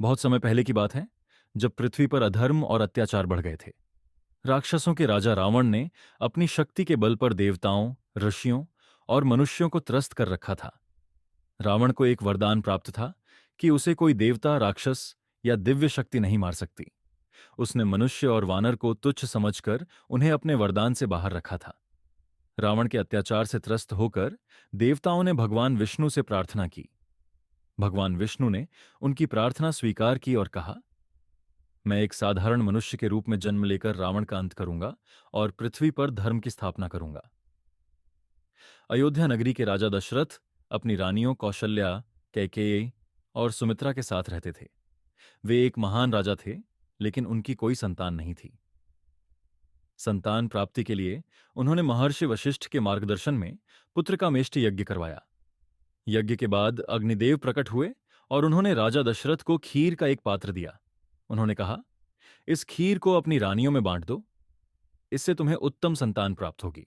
बहुत समय पहले की बात है, जब पृथ्वी पर अधर्म और अत्याचार बढ़ गए थे। राक्षसों के राजा रावण ने अपनी शक्ति के बल पर देवताओं, ऋषियों और मनुष्यों को त्रस्त कर रखा था। रावण को एक वरदान प्राप्त था कि उसे कोई देवता, राक्षस या दिव्य शक्ति नहीं मार सकती। उसने मनुष्य और वानर को तुच्छ समझकर उन्हें अपने वरदान से बाहर रखा था। रावण के अत्याचार से त्रस्त होकर देवताओं ने भगवान विष्णु से प्रार्थना की। भगवान विष्णु ने उनकी प्रार्थना स्वीकार की और कहा, मैं एक साधारण मनुष्य के रूप में जन्म लेकर रावण का अंत करूंगा और पृथ्वी पर धर्म की स्थापना करूंगा। अयोध्या नगरी के राजा दशरथ अपनी रानियों कौशल्या, कैकेयी और सुमित्रा के साथ रहते थे। वे एक महान राजा थे, लेकिन उनकी कोई संतान नहीं थी। संतान प्राप्ति के लिए उन्होंने महर्षि वशिष्ठ के मार्गदर्शन में पुत्रकामेष्टि यज्ञ करवाया। यज्ञ के बाद अग्निदेव प्रकट हुए और उन्होंने राजा दशरथ को खीर का एक पात्र दिया। उन्होंने कहा, इस खीर को अपनी रानियों में बांट दो, इससे तुम्हें उत्तम संतान प्राप्त होगी।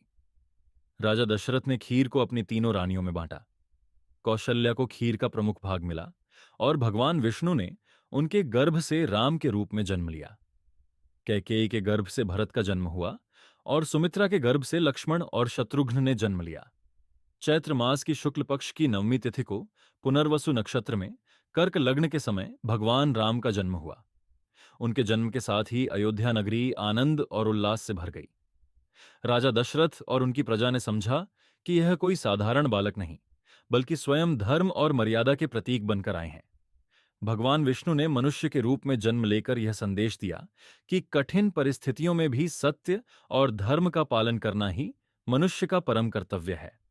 राजा दशरथ ने खीर को अपनी तीनों रानियों में बांटा। कौशल्या को खीर का प्रमुख भाग मिला और भगवान विष्णु ने उनके गर्भ से राम के रूप में जन्म लिया। कैकेयी के गर्भ से भरत का जन्म हुआ और सुमित्रा के गर्भ से लक्ष्मण और शत्रुघ्न ने जन्म लिया। चैत्र मास की शुक्ल पक्ष की नवमी तिथि को पुनर्वसु नक्षत्र में कर्क लग्न के समय भगवान राम का जन्म हुआ। उनके जन्म के साथ ही अयोध्या नगरी आनंद और उल्लास से भर गई। राजा दशरथ और उनकी प्रजा ने समझा कि यह कोई साधारण बालक नहीं, बल्कि स्वयं धर्म और मर्यादा के प्रतीक बनकर आए हैं। भगवान विष्णु ने मनुष्य के रूप में जन्म लेकर यह संदेश दिया कि कठिन परिस्थितियों में भी सत्य और धर्म का पालन करना ही मनुष्य का परम कर्तव्य है।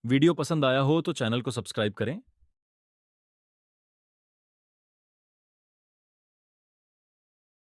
वीडियो पसंद आया हो तो चैनल को सब्सक्राइब करें